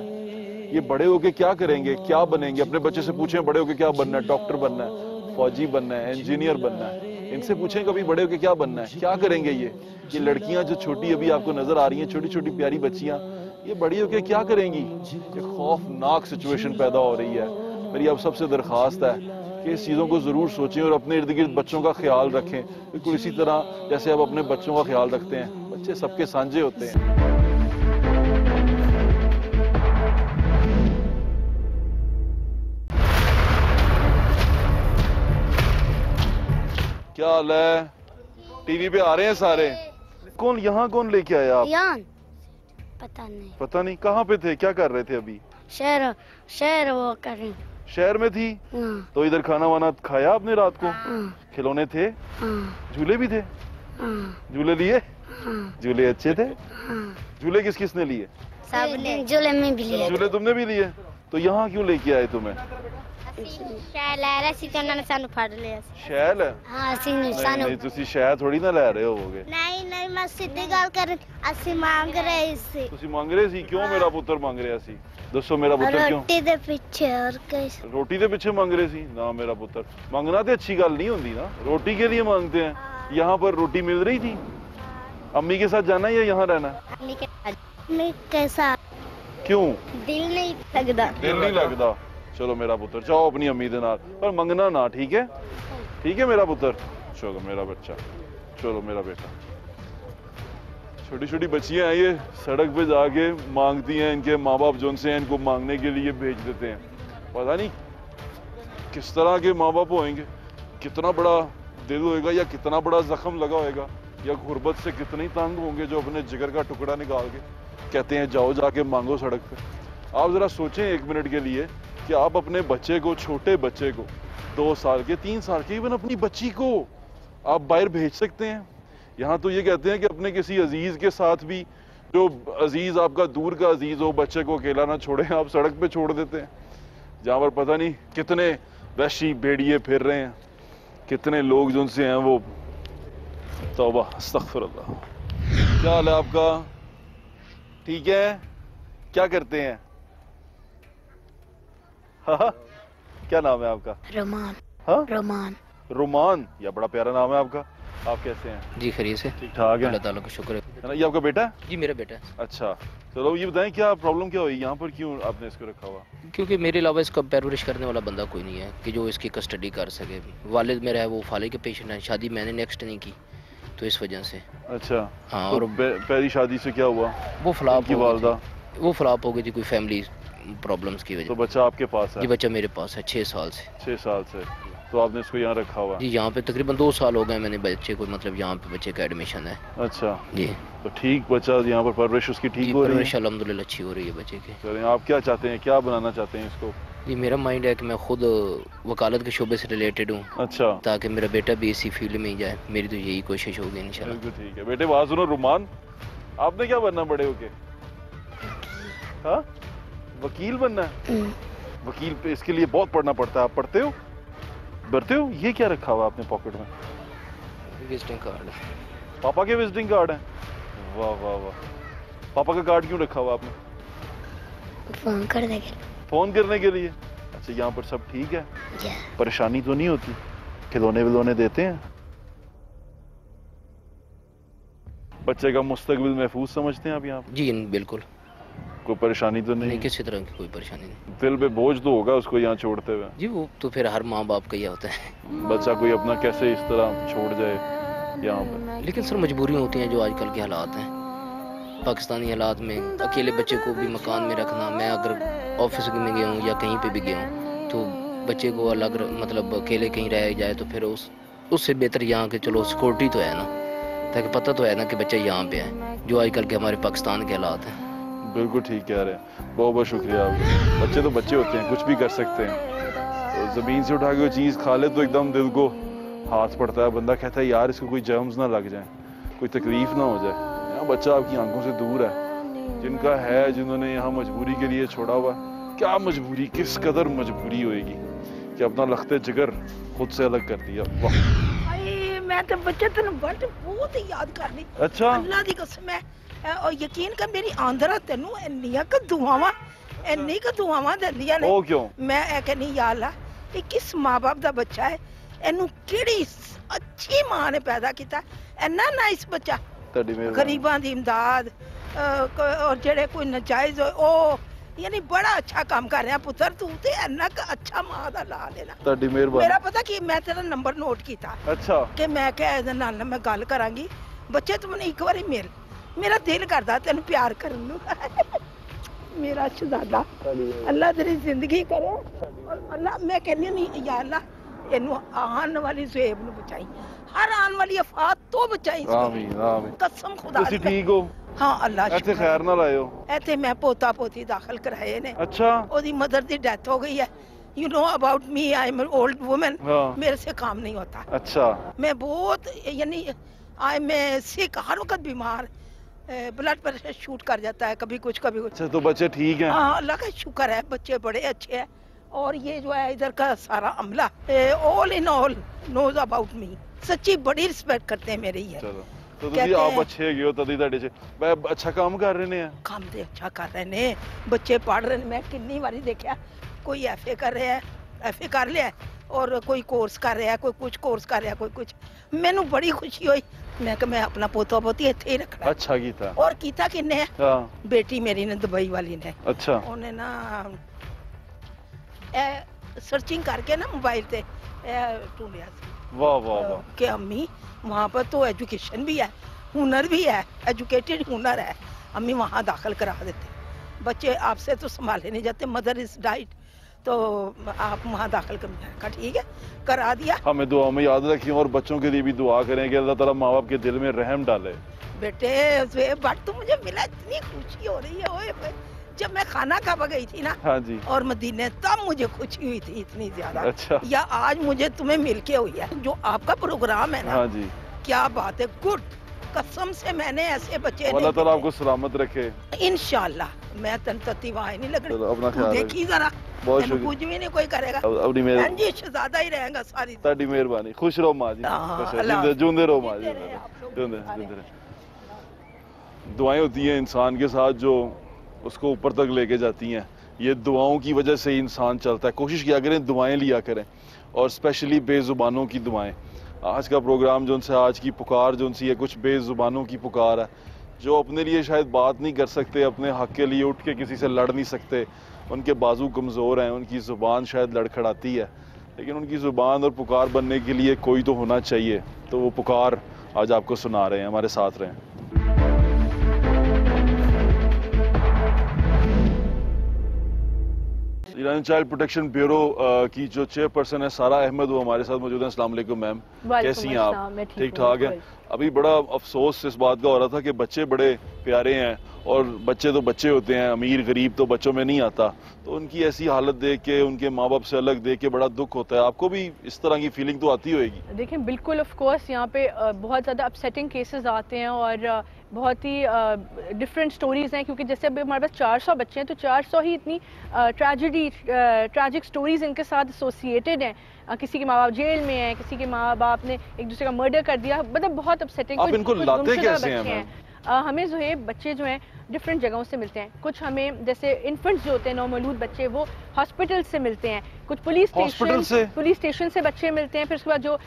ये बड़े होके क्या करेंगे, क्या बनेंगे। अपने बच्चे से पूछें बड़े होके क्या बनना है, डॉक्टर बनना है, फौजी बनना है, इंजीनियर बनना है। इनसे पूछें कभी बड़े होके क्या बनना है, क्या करेंगे। ये लड़कियां जो छोटी अभी आपको नजर आ रही हैं, छोटी छोटी प्यारी बच्चियां, ये बड़ी होके क्या करेंगी। ये खौफनाक सिचुएशन पैदा हो रही है। मेरी अब सबसे दरख्वास्त है कि इस चीज़ों को ज़रूर सोचें और अपने इर्द गिर्द बच्चों का ख्याल रखें, बिल्कुल इसी तरह जैसे आप अपने बच्चों का ख्याल रखते हैं। बच्चे सबके साझे होते हैं। क्या हाल है? टीवी पे आ रहे हैं सारे। कौन यहाँ, कौन लेके आया आप? यान पता नहीं कहाँ पे थे, क्या कर रहे थे अभी? शहर वो कर रही। शहर में थी तो इधर खाना वाना खाया आपने रात को? खिलौने थे, झूले भी थे, झूले लिए, झूले अच्छे थे। झूले किस किसने लिए? सबने। झूले में भी लिए। झूले तुमने भी लिए? तो यहाँ क्यों लेके आए तुम्हें? ਸ਼ੈ ਲੈ ਰਹੇ ਸੀ ਤੇ ਉਹਨਾਂ ਨੇ ਸਾਨੂੰ ਫੜ ਲਿਆ ਸੀ ਸ਼ਹਿ ਲੈ ਹਾਂ ਅਸੀਂ ਨਹੀਂ ਸਾਨੂੰ ਨਹੀਂ ਤੁਸੀਂ ਸ਼ਹਿ ਥੋੜੀ ਨਾ ਲੈ ਰਹੇ ਹੋਵੋਗੇ ਨਹੀਂ ਨਹੀਂ ਮੈਂ ਸਿੱਧੀ ਗੱਲ ਕਰ ਅਸੀਂ ਮੰਗ ਰਹੇ ਸੀ ਤੁਸੀਂ ਮੰਗ ਰਹੇ ਸੀ ਕਿਉਂ ਮੇਰਾ ਪੁੱਤਰ ਮੰਗ ਰਿਹਾ ਸੀ ਦੱਸੋ ਮੇਰਾ ਪੁੱਤਰ ਕਿਉਂ ਰੋਟੀ ਦੇ ਪਿੱਛੇ और कैसे रोटी के पीछे मांग रहे सी ना मेरा पुत्र मांगना तो अच्छी गल नहीं होती ना रोटी के लिए मांगते हैं यहाँ पर रोटी मिल रही थी अम्मी के साथ जाना है या यहाँ रहना मैं कैसा क्यों दिल नहीं लगता दिल नहीं लगता चलो मेरा पुत्र जाओ अपनी अम्मी के नाल पर मंगना ना ठीक है मेरा पुत्र चलो मेरा बच्चा चलो मेरा बेटा छोटी छोटी बच्चियां हैं ये सड़क पे जाके मांगती हैं इनके माँ बाप जो उनसे इनको मांगने के लिए भेज देते हैं पता नहीं किस तरह के माँ बाप होंगे कितना बड़ा दिल होएगा या कितना बड़ा जख्म लगा होएगा या गुर्बत से कितने तंग होंगे जो अपने जिगर का टुकड़ा निकाल के कहते हैं जाओ जाके मांगो सड़क पे आप जरा सोचें 1 मिनट के लिए कि आप अपने बच्चे को छोटे बच्चे को 2 साल के 3 साल के इवन अपनी बच्ची को आप बाहर भेज सकते हैं यहाँ तो ये कहते हैं कि अपने किसी अजीज के साथ भी जो अजीज आपका दूर का अजीज हो बच्चे को अकेला ना छोड़े आप सड़क पे छोड़ देते हैं जहाँ पर पता नहीं कितने वहशी भेड़िए फिर रहे हैं कितने लोग जो उनसे हैं वो तौबा अस्तगफिरुल्लाह। क्या हाल है आपका ठीक है क्या करते हैं हाँ क्या नाम है आपका रोमान हाँ रोमान रोमान या बड़ा प्यारा नाम है आपका आप कैसे हैं जी खैरियत से ठीक ठाक है अल्लाह ताला का शुक्र है ना ये आपका बेटा है जी मेरा बेटा है अच्छा चलो ये बताएं क्या प्रॉब्लम क्या हुई यहाँ पर क्यों आपने इसको रखा हुआ क्योंकि मेरे अलावा इसका परवरिश करने वाला बंदा कोई नहीं है कि जो इसकी कस्टडी कर सके वालिद मेरा है वो फाले के पेशेंट है शादी मैंने नेक्स्ट नहीं की तो इस वजह से अच्छा हाँ तो और पहली शादी से क्या हुआ वो फ्लॉप की वालदा वो फ्लॉप हो गई थी कोई फैमिली प्रॉब्लम्स की तो वजह बच्चा आपके पास जी है बच्चा मेरे पास है 6 साल से 6 साल से तो आपने इसको यहाँ रखा हुआ जी यहाँ पे तकरीबन 2 साल हो गए मैंने बच्चे को मतलब यहाँ पे बच्चे का एडमिशन है अच्छा जी तो ठीक बच्चा यहाँ पर परवरिश उसकी ठीक जी हो रही परवरिश है अल्हम्दुलिल्लाह अच्छी हो रही है बच्चे की चलें आप क्या चाहते हैं क्या बनाना चाहते हैं इसको जी मेरा माइंड है कि मैं खुद वकालत के शोबे से रिलेटेड हूँ अच्छा ताकि मेरा बेटा भी इसी फील्ड में ही जाए मेरी तो यही कोशिश होगी इंशाल्लाह। बिल्कुल ठीक है बेटे बात सुनो रुमान आपने क्या बनना बड़े होके हाँ वकील बनना है वकील पे इसके लिए बहुत पढ़ना पड़ता है आप पढ़ते हो ये क्या रखा हुआ आपने पॉकेट में विजिटिंग कार्ड पापा के विजिटिंग कार्ड है वाह वाह वाह पापा का कार्ड क्यों रखा हुआ आपने फोन कर देंगे फोन करने के लिए अच्छा यहाँ पर सब ठीक है परेशानी तो नहीं होती खिलौने विलौने देते हैं बच्चे का मुस्तकबिल महफूज समझते हैं आप यहाँ जी बिल्कुल कोई परेशानी तो नहीं किसी तरह की कोई परेशानी नहीं दिल पे बोझ तो होगा उसको यहाँ छोड़ते हुए जी वो तो फिर हर माँ बाप का ही होता है बच्चा कोई अपना कैसे इस तरह छोड़ जाए यहाँ पर लेकिन सर मजबूरियाँ होती हैं जो आजकल के हालात हैं पाकिस्तानी हालात में अकेले बच्चे को भी मकान में रखना मैं अगर ऑफिस में गया हूँ या कहीं पे भी गया हूँ तो बच्चे को अलग मतलब अकेले कहीं रह जाए तो फिर उससे बेहतर यहाँ के चलो सिक्योरिटी तो है ना ताकि पता तो है ना कि बच्चा यहाँ पे है जो आजकल के हमारे पाकिस्तान के हालात हैं। बिल्कुल ठीक कह रहे हैं बहुत बहुत शुक्रिया आपका बच्चे तो बच्चे होते हैं कुछ भी कर सकते हैं तो ज़मीन से उठा के वो चीज़ खा ले तो एकदम दिल को हाथ पड़ता है बंदा कहता है यार इसको कोई जर्म्स ना लग जाए कोई तकलीफ ना हो जाए यहाँ बच्चा आपकी आंखों से दूर है जिनका है जिन्होंने यहाँ मजबूरी के लिए छोड़ा हुआ क्या मजबूरी किस कदर मजबूरी होएगी कि अपना लखते जिगर खुद से अलग कर दिया वाह मैं तो बच्चे तेन बहुत ही याद करनी अच्छा अल्लाह दी कसम है और यकीन कर मेरी आंदरा तेनू इन्नियां क दुआवां इन्नी क दुआवां दिंदियां ने ओ क्यों मैं ए कहनी या अल्लाह ये किस माँ बाप दा बच्चा है इनू केड़ी अच्छी माँ ने पैदा किया इन्ना नाइस बच्चा गरीबां दी इमदाद और जेड़े कोई नजायज हो ओ यानी बड़ा अच्छा काम कर रहा पुत्र तू ते इन्ना अच्छा माँ दा ला लेना ਤੁਹਾਡੀ ਮਿਹਰਬਾਨੀ मेरा पता कि मैं तेरा नंबर नोट किया अच्छा कि मैं क्या ਇਹਦੇ ਨਾਲ ਮੈਂ ਗੱਲ ਕਰਾਂਗੀ ਬੱਚੇ ਤੂੰ ਮੈਨੂੰ ਇੱਕ ਵਾਰੀ ਮਿਲ ਮੇਰਾ ਦਿਲ ਕਰਦਾ ਤੈਨੂੰ ਪਿਆਰ ਕਰਨ ਨੂੰ ਮੇਰਾ ਸ਼ਹਜ਼ਾਦਾ ਅੱਲਾ ਤੇਰੀ ਜ਼ਿੰਦਗੀ ਕਰੇ ਔਰ ਅੱਲਾ ਮੈਂ ਕਹਿੰਦੀ ਨਹੀਂ ਯਾ ਅੱਲਾ ਇਹਨੂੰ ਆਉਣ ਵਾਲੀ ਜ਼ੁਏਬ ਨੂੰ ਬਚਾਈ ਹਰ ਆਉਣ ਵਾਲੀ ਆਫਤ ਤੋਂ ਬਚਾਈ ਆਮੀਨ ਆਮੀਨ ਕਸਮ ਖੁਦਾ ਤੁਸੀਂ ਠੀਕ ਹੋ ਹਾਂ ਅੱਲਾ ਇੱਥੇ ਖੈਰ ਨਾਲ ਆਇਓ ਇੱਥੇ ਮੈਂ ਪੋਤਾ ਪੋਤੀ ਦਾਖਲ ਕਰਾਏ ਨੇ अच्छा ਉਹਦੀ ਮਦਰ ਦੀ ਡੈਥ ਹੋ ਗਈ ਹੈ you know about me I am old woman हाँ। मेरे से काम नहीं होता अच्छा मैं बहुत यानी आई मैं सिक हर वक्त बीमार ब्लड प्रेशर शूट कर जाता है कभी कुछ अच्छा तो बच्चे ठीक हैं हाँ अल्लाह का शुक्र है बच्चे बड़े अच्छे हैं और ये जो है इधर का सारा अमला all in all knows about me. सच्ची बड़ी रिस्पेक्ट करते हैं मेरी ये। चलो तो ਤੁਸੀਂ ਆਪ ਅੱਛੇ ਹੈਗੇ ਹੋ ਤਦੀ ਤੁਹਾਡੇ ਚ ਮੈਂ ਅੱਛਾ ਕੰਮ ਕਰ ਰਹੇ ਨੇ ਕੰਮ ਤੇ ਅੱਛਾ ਕਰ ਰਹੇ ਨੇ ਬੱਚੇ ਪੜ ਰਹੇ ਨੇ। ਮੈਂ ਕਿੰਨੀ ਵਾਰੀ ਦੇਖਿਆ ਕੋਈ ਐਫਏ ਕਰ ਰਿਹਾ ਹੈ, ਐਫਏ ਕਰ ਲਿਆ ਔਰ ਕੋਈ ਕੋਰਸ ਕਰ ਰਿਹਾ, ਕੋਈ ਕੁਝ ਕੋਰਸ ਕਰ ਰਿਹਾ, ਕੋਈ ਕੁਝ। ਮੈਨੂੰ ਬੜੀ ਖੁਸ਼ੀ ਹੋਈ। ਮੈਂ ਕਿ ਮੈਂ ਆਪਣਾ ਪੋਤਾ ਪੋਤੀ ਇੱਥੇ ਹੀ ਰੱਖਣਾ। ਅੱਛਾ ਕੀਤਾ। ਔਰ ਕੀਤਾ ਕਿੰਨੇ ਹਾਂ ਬੇਟੀ ਮੇਰੀ ਨੇ ਦੁਬਈ ਵਾਲੀ ਨੇ। ਅੱਛਾ ਉਹਨੇ ਨਾ ਇਹ सर्चिंग करके ना मोबाइल पे ढूंढिया वाह वाह वाह कि अम्मी वहाँ पर तो एजुकेशन भी है, हुनर भी है, एजुकेटेड हुनर है, अम्मी वहाँ दाखिल करा देते। बच्चे आपसे तो संभाले नहीं जाते, मदर इज डाइट, तो आप वहाँ दाखिल कर। ठीक है, करा दिया। हमें दुआ में याद रखिए और बच्चों के लिए भी दुआ करें कि अल्लाह ताला माँ बाप के दिल में रहम डाले। बेटे बट तो मुझे मिला, इतनी खुशी हो रही है। ओए जब मैं खाना खावा गई थी ना, हाँ जी, और मदीने, तब मुझे खुशी हुई थी इतनी ज्यादा। अच्छा। या आज मुझे तुम्हें मिलके हुई है। जो आपका प्रोग्राम है ना, हाँ जी, क्या बात है, गुड। कसम से मैंने ऐसे बच्चे अल्लाह ताला आपको सलामत रखे इंशाल्लाह। मैं तनतती वहाँ नहीं लग रही। अपना ख्याल देखी जरा, बहुत शुक्रिया। कुछ भी नहीं कोई करेगा, अपनी मेहरबानी जी शहजादा ही रहेगा सारी। ताड़ी मेहरबानी। खुश रहो माँ जी, जूंदे रहो माँ जी, जूंदे। दुआएं होती हैं इंसान के साथ जो उसको ऊपर तक लेके जाती हैं। ये दुआओं की वजह से ही इंसान चलता है। कोशिश किया करें, दुआएं लिया करें, और स्पेशली बेजुबानों की दुआएं। आज का प्रोग्राम जो उनसे, आज की पुकार जो उनसी है, कुछ बेजुबानों की पुकार है, जो अपने लिए शायद बात नहीं कर सकते, अपने हक के लिए उठ के किसी से लड़ नहीं सकते, उनके बाजू कमज़ोर हैं, उनकी ज़ुबान शायद लड़खड़ाती है, लेकिन उनकी ज़ुबान और पुकार बनने के लिए कोई तो होना चाहिए। तो वो पुकार आज आपको सुना रहे हैं, हमारे साथ रहें। ईरान चाइल्ड प्रोटेक्शन ब्यूरो की जो चेयरपर्सन है सारा अहमद, वो हमारे साथ मौजूद हैं। अस्सलाम वालेकुम मैम, कैसी हैं आप? ठीक ठाक हैं। अभी बड़ा अफसोस इस बात का हो रहा था कि बच्चे बड़े प्यारे हैं, और बच्चे तो बच्चे होते हैं, अमीर गरीब तो बच्चों में नहीं आता, तो उनकी ऐसी हालत देख के, उनके माँ बाप से अलग देख के बड़ा दुख होता है। आपको भी इस तरह की फीलिंग तो आती होगी? देखिए बिल्कुल, ऑफ कोर्स यहाँ पे बहुत ज़्यादा अपसेटिंग केसेस आते हैं, और बहुत ही डिफरेंट स्टोरीज़ हैं, क्योंकि जैसे अभी हमारे पास 400 बच्चे हैं, तो 400 ही इतनी ट्रैजिक स्टोरीज़ इनके साथ एसोसिएटेड हैं। किसी के माँ बाप जेल में हैं, किसी के माँ बाप ने एक दूसरे का मर्डर कर दिया, मतलब बहुत अपसेटिंग। आप इनको लाते कैसे हैं? हमें जो है बच्चे जो हैं डिफरेंट जगहों से मिलते हैं। कुछ हमें जैसे इन्फेंट्स जो होते हैं, नौमौलूद बच्चे, वो हॉस्पिटल से मिलते हैं। कुछ पुलिस स्टेशन से बच्चे मिलते हैं। फिर उसके बाद जो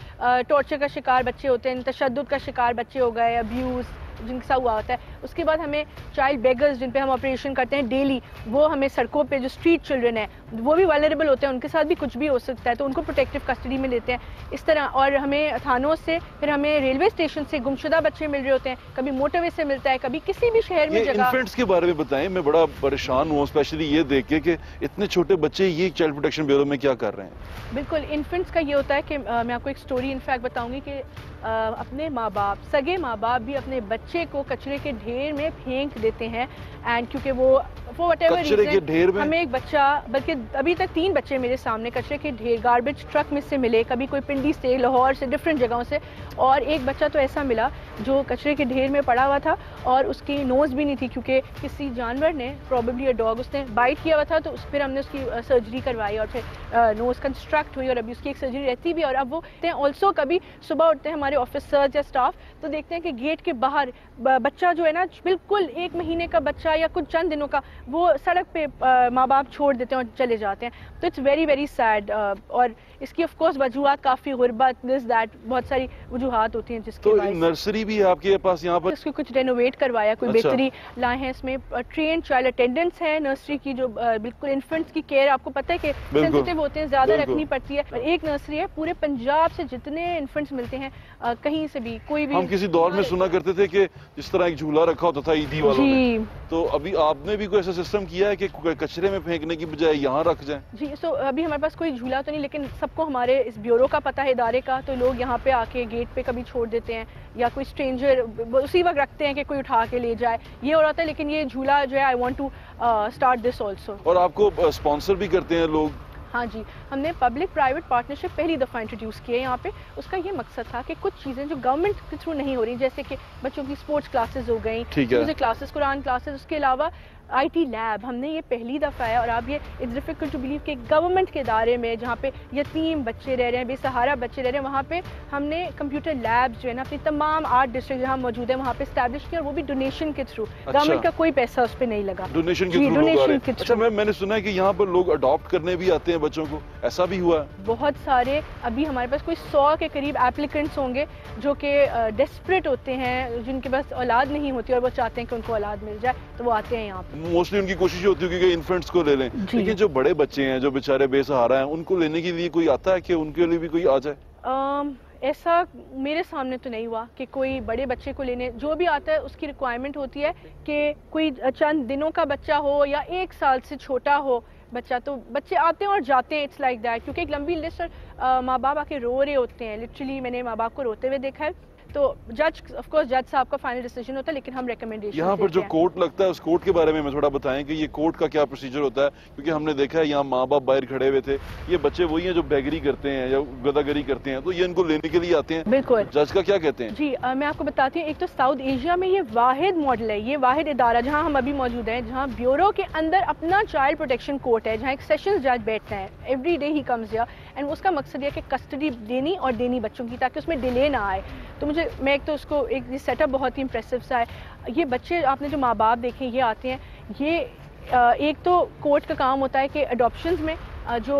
टॉर्चर का शिकार बच्चे होते हैं, तशद्दुद का शिकार बच्चे हो गए, अब्यूज़ जिनके साथ हुआ होता है। उसके बाद हमें चाइल्ड बेगर्स, जिन पे हम ऑपरेशन करते हैं डेली, वो हमें सड़कों पे जो स्ट्रीट चिल्ड्रन है, वो भी वालरेबल होते हैं, उनके साथ भी कुछ भी हो सकता है, तो उनको प्रोटेक्टिव कस्टडी में लेते हैं इस तरह। और हमें थानों से, फिर हमें रेलवे स्टेशन से गुमशुदा बच्चे मिल रहे होते हैं, कभी मोटरवे से मिलता है, कभी किसी भी शहर में जगह। इन्फेंट्स के बारे में बताएं, मैं बड़ा परेशान हूँ स्पेशली ये देख के कि इतने छोटे बच्चे ये चाइल्ड प्रोटेक्शन ब्यूरो में क्या कर रहे हैं। बिल्कुल, इन्फेंट्स का ये होता है कि मैं आपको एक स्टोरी इनफैक्ट बताऊंगी कि अपने माँ बाप, सगे माँ बाप भी अपने बच्चे को कचरे के ढेर में फेंक देते हैं। एंड क्योंकि वो व्हाटएवर रीजन, हमें एक बच्चा, बल्कि अभी तक 3 बच्चे मेरे सामने कचरे के ढेर गार्बेज ट्रक में से मिले, कभी कोई पिंडी से, लाहौर से, डिफरेंट जगहों से, और एक बच्चा तो ऐसा मिला जो कचरे के ढेर में पड़ा हुआ था और उसकी नोज़ भी नहीं थी, क्योंकि किसी जानवर ने, प्रॉबेबली अ डॉग, उसने बाइट किया हुआ था। तो फिर हमने उसकी सर्जरी करवाई और फिर नोज़ कंस्ट्रक्ट हुई, और अभी उसकी एक सर्जरी रहती भी है। और अब वो ऑल्सो कभी सुबह उठते हैं हमारे ऑफिसर्स या स्टाफ, तो देखते हैं कि गेट के बाहर बच्चा जो है ना, बिल्कुल 1 महीने का बच्चा या कुछ चंद दिनों का, वो सड़क पे माँ बाप छोड़ देते हैं और चले जाते हैं। तो इट्स वेरी वेरी सैड। और इसकी ऑफ कोर्स वजूहात काफ़ी, गुर्बत, दिस दैट, बहुत सारी वजूहात होती हैं जिसकी। तो नर्सरी भी है आपके पास यहाँ पर? इसको कुछ रेनोवेट करवाया, कोई बेहतरी लाए हैं इसमें। ट्रेन चाइल्ड अटेंडेंट्स हैं नर्सरी की, जो बिल्कुल इन्फेंट्स की केयर, आपको पता है कि सेंसिटिव होते हैं, ज़्यादा रखनी पड़ती है। एक नर्सरी है, पूरे पंजाब से जितने इन्फेंट्स मिलते हैं, कहीं से भी, कोई भी। हम किसी दौर में सुना करते थे कि जिस तरह एक झूला रखा होता था ईदी वालों ने, तो अभी आपने भी कोई ऐसा सिस्टम किया है कि कचरे में फेंकने की बजाय यहाँ रख जाएं? जी, सो अभी हमारे पास कोई झूला तो नहीं, लेकिन सबको हमारे इस ब्यूरो का पता है, इदारे का, तो लोग यहाँ पे आके गेट पे कभी छोड़ देते हैं, या कोई स्ट्रेंजर उसी वक्त रखते हैं कि कोई उठा के ले जाए, ये हो रहा था। लेकिन ये झूला जो है, I want to start this also. और आपको स्पॉन्सर भी करते हैं लोग? हाँ जी, हमने पब्लिक प्राइवेट पार्टनरशिप पहली दफ़ा इंट्रोड्यूस किया है यहाँ पे। उसका ये मकसद था कि कुछ चीज़ें जो गवर्नमेंट के थ्रू नहीं हो रही, जैसे कि बच्चों की स्पोर्ट्स क्लासेस हो गई, म्यूजिक क्लासेस, कुरान क्लासेस, उसके अलावा IT लैब, हमने ये पहली दफ़ा है। और अब ये इट्स डिफिकल्ट टू बिलीव कि गवर्नमेंट के इदारे में जहाँ पे यतीम बच्चे रह रहे हैं, बेसहारा बच्चे रह रहे हैं, वहाँ पे हमने कंप्यूटर लैब्स जो है ना अपनी तमाम 8 डिस्ट्रिक्ट जहाँ मौजूद है वहाँ पे स्टैब्लिश किया, और वो भी डोनेशन के थ्रू। गवर्नमेंट का कोई पैसा उस पर नहीं लगा, डोनेशन के थ्रू। अच्छा मैंने सुना है कि यहाँ पर लोग अडॉप्ट करने भी आते हैं बच्चों को, ऐसा भी हुआ? बहुत सारे, अभी हमारे पास कोई 100 के करीब एप्लीकेंट्स होंगे जो कि डेस्परेट होते हैं, जिनके पास औलाद नहीं होती और वो चाहते हैं कि उनको औलाद मिल जाए, तो वो आते हैं यहाँ पर। मोस्टली उनकी कोशिश होती है कि इन्फेंट्स को ले लें, लेकिन जो बड़े बच्चे हैं जो बेचारे बेसहारा हैं, उनको लेने के लिए कोई आता है कि उनके लिए भी कोई आ जाए? ऐसा मेरे सामने तो नहीं हुआ कि कोई बड़े बच्चे को लेने, जो भी आता है उसकी रिक्वायरमेंट होती है कि कोई चंद दिनों का बच्चा हो या 1 साल से छोटा हो बच्चा, तो बच्चे आते हैं और जाते हैं, इट्स लाइक दैट। क्योंकि एक लंबी लिस्ट और माँ बाप आके रो रहे होते हैं, लिटरली मैंने माँ बाप को रोते हुए देखा है। तो जज ऑफ कोर्स जज साहब का फाइनल डिसीजन होता है, लेकिन हम रिकमेंडेशन यहाँ पर जो कोर्ट लगता है उस कोर्ट के बारे में मैं थोड़ा बताएं कि ये कोर्ट का क्या प्रोसीजर होता है, क्योंकि हमने देखा है यहाँ माँ बाप बाहर खड़े हुए थे, ये बच्चे वही हैं जो बेगरी करते हैं या गदागरी करते हैं, तो ये इनको लेने के लिए आते हैं। बिल्कुल, जज का क्या कहते हैं? जी मैं आपको बताती हूँ, एक तो साउथ एशिया में ये वाहिद मॉडल है, ये वाहिद इदारा जहाँ हम अभी मौजूद हैं, जहाँ ब्यूरो के अंदर अपना चाइल्ड प्रोटेक्शन कोर्ट है, जहाँ एक सेशंस जज बैठता है, every day he comes here, and उसका मकसद ये कि कस्टडी देनी और देनी बच्चों की, ताकि उसमें डिले ना आए। तो मैं एक तो उसको एक सेटअप बहुत ही इम्प्रेसिव सा है। ये बच्चे आपने जो माँ बाप देखे ये आते हैं, ये एक तो कोर्ट का काम होता है कि अडॉप्शंस में जो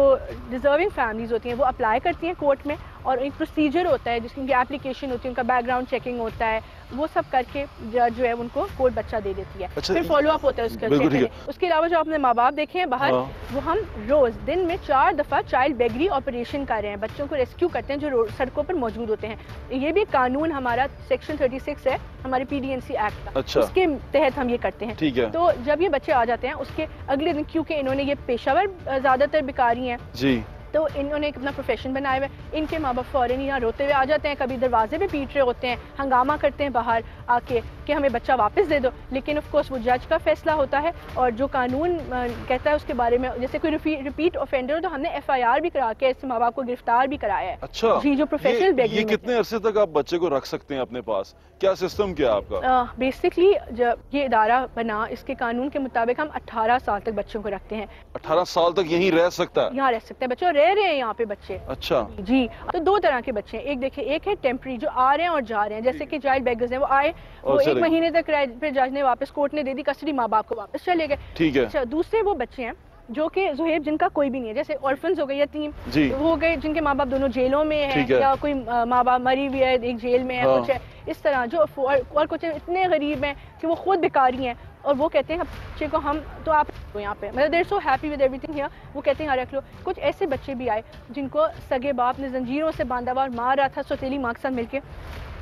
डिज़र्विंग फैमिलीज़ होती हैं वो अप्लाई करती हैं कोर्ट में, और एक प्रोसीजर होता है जिसकी एप्लीकेशन होती है, उनका बैकग्राउंड चेकिंग होता है, वो सब करके जज जो है उनको कोर्ट बच्चा दे देती है। अच्छा, फिर फॉलो अप होता है उसके। उसके अलावा जो आपने माँ बाप देखे हैं बाहर, वो हम रोज़ दिन में 4 दफ़ा चाइल्ड बेगरी ऑपरेशन कर रहे हैं, बच्चों को रेस्क्यू करते हैं जो सड़कों पर मौजूद होते हैं। ये भी कानून हमारा सेक्शन 36 है हमारे PDNC एक्ट का, उसके तहत हम ये करते हैं। ठीक है। तो जब ये बच्चे आ जाते हैं उसके अगले दिन, क्योंकि इन्होंने ये पेशावर ज़्यादातर बिकारी हैं जी, तो इन्होंने एक अपना प्रोफेशन बनाया हुआ है, इनके माँ बाप फ़ौरन यहाँ रोते हुए आ जाते हैं, कभी दरवाजे पे पीट रहे होते हैं, हंगामा करते हैं बाहर आके कि हमें बच्चा वापस दे दो। लेकिन ऑफ कोर्स वो जज का फैसला होता है, और जो कानून कहता है उसके बारे में, जैसे कोई रिपीट ऑफेंडर हो तो हमने FIR भी करा के इस माँ बाप को गिरफ्तार भी कराया है। अच्छा जी, जो प्रोफेशनल बेगरी। ये कितने अरसे तक आप बच्चे को रख सकते हैं अपने पास, क्या सिस्टम क्या आपका? बेसिकली जब ये इदारा बना, इसके कानून के मुताबिक हम 18 साल तक बच्चों को रखते हैं। 18 साल तक यहीं रह सकता है? यहाँ रह सकते हैं बच्चे, रह रहे हैं यहाँ पे बच्चे। अच्छा जी, तो 2 तरह के बच्चे हैं, एक देखिए, एक है टेम्पररी जो आ रहे हैं और जा रहे हैं, जैसे कि चाइल्ड बेगर्स हैं, वो आए, वो 1 महीने तक रहे, फिर जज ने वापस, कोर्ट ने दे दी कस्टडी, माँ बाप को वापस चले गए। ठीक है। अच्छा, दूसरे वो बच्चे हैं जो कि ज़ुहैब जिनका कोई भी नहीं है, जैसे ऑर्फन्स हो गए, यतीम हो गए, जिनके माँ बाप दोनों जेलों में हैं, या कोई माँ बाप मरी हुई है एक जेल में है, कुछ है इस तरह, जो और कुछ इतने गरीब हैं कि वो खुद भिखारी हैं, और वो कहते हैं बच्चे को हम तो आप यहाँ पे, मतलब they're so happy with everything here, वो कहते हैं यहाँ रख लो। कुछ ऐसे बच्चे भी आए जिनको सगे बाप ने जंजीरों से बांधा हुआ और मार रहा था सौतेली माँ के साथ मिलके,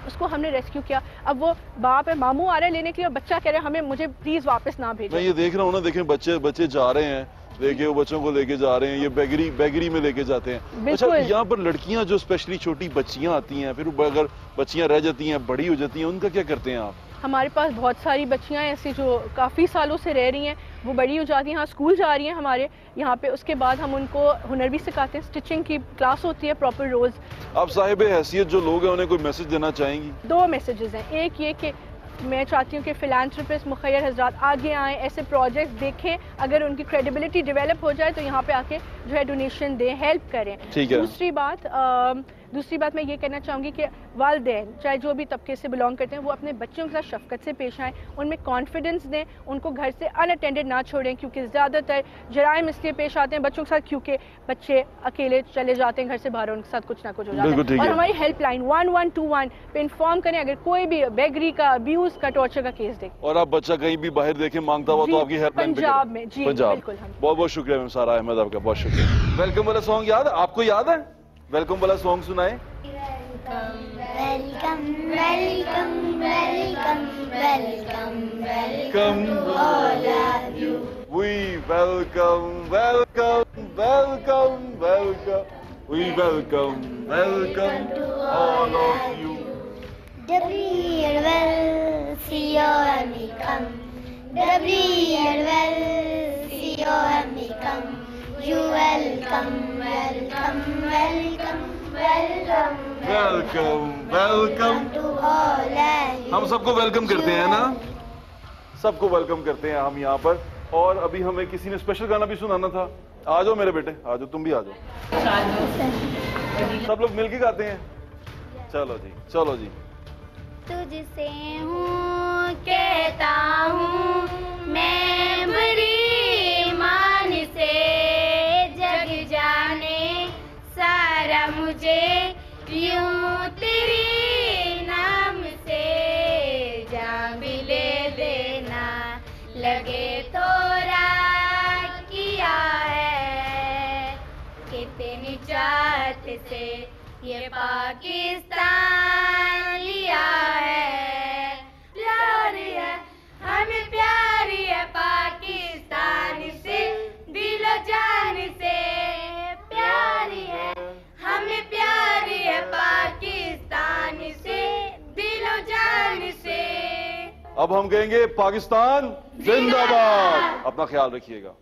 उसको हमने रेस्क्यू किया। अब वो बाप है, मामू आ रहा है लेने के लिए, और बच्चा कह रहा है हमें, मुझे प्लीज वापस ना भेजो। मैं ये देख रहा हूँ ना, देखें बच्चे जा रहे हैं, देखिए वो बच्चों को लेके जा रहे हैं, ये बेगरी में लेके जाते हैं। अच्छा, यहाँ पर लड़कियाँ जो स्पेशली छोटी बच्चियाँ आती हैं, फिर अगर बच्चियाँ रह जाती हैं, बड़ी हो जाती हैं, उनका क्या करते हैं आप? हमारे पास बहुत सारी बच्चियां ऐसी जो काफ़ी सालों से रह रही हैं, वो बड़ी हो जाती हैं, यहाँ स्कूल जा रही हैं हमारे यहाँ पे। उसके बाद हम उनको हुनर भी सिखाते हैं, स्टिचिंग की क्लास होती है प्रॉपर रोज़। आप साहिब हैसियत जो लोग हैं उन्हें कोई मैसेज देना चाहेंगी? 2 मैसेजेस हैं। एक ये कि मैं चाहती हूँ कि फिलांथ्रोपिस्ट मुखैर हजरात आगे आएँ, ऐसे प्रोजेक्ट देखें, अगर उनकी क्रेडिबिलिटी डेवलप हो जाए तो यहाँ पे आके जो है डोनेशन दें, हेल्प करें। ठीक है। दूसरी बात मैं ये कहना चाहूँगी कि वालिदैन चाहे जो भी तबके से बिलोंग करते हैं, वो अपने बच्चों के साथ शफकत से पेश आएँ, उनमें कॉन्फिडेंस दें, उनको घर से अनअटेंडेड ना छोड़ें, क्योंकि ज़्यादातर जराइम इसलिए पेश आते हैं बच्चों के साथ क्योंकि बच्चे अकेले चले जाते हैं घर से बाहर, उनके साथ कुछ ना कुछ हो जाता है। और हमारी हेल्पलाइन 1121 पे इन्फॉर्म करें अगर कोई भी बेगरी का, अब्यूज का, टॉर्चर का केस देखें। और आप बच्चा कहीं भी बाहर देखें मांगता हुआ तो आपकी हेल्पलाइन पंजाब में। जी बिल्कुल। बहुत बहुत शुक्रिया मैम सारा अहमद, आपका बहुत शुक्रिया। वेलकम वाला सॉन्ग याद आपको याद है? वेलकम वाला सॉन्ग सुनाए। Welcome welcome welcome welcome welcome all of you, we welcome welcome welcome welcome, we welcome welcome all of you. Gabriel will see you and me come. Gabriel will see you and me come. You welcome. Welcome welcome welcome welcome welcome welcome to all. हम सबको welcome करते हैं ना, सबको welcome करते हैं हम यहाँ पर। और अभी हमें किसी ने स्पेशल गाना भी सुनाना था। आ जाओ मेरे बेटे, आ जाओ, तुम भी आ जाओ। सब लोग मिलके गाते हैं। चलो जी, चलो जी। तुझसे हूँ कहता हूँ मैं बड़ी मान से, जग जाने सारा मुझे यूं तेरे नाम से, जान भी ले देना लगे थोड़ा किया है, कितनी चाहत से ये पाकिस्तान लिया है। प्यारी है हमें, प्यारी है पाकिस्तान से, दिलो जान से प्यारी है हमें, प्यारी है पाकिस्तान से, दिलो जान से। अब हम कहेंगे पाकिस्तान जिंदाबाद। अपना ख्याल रखिएगा।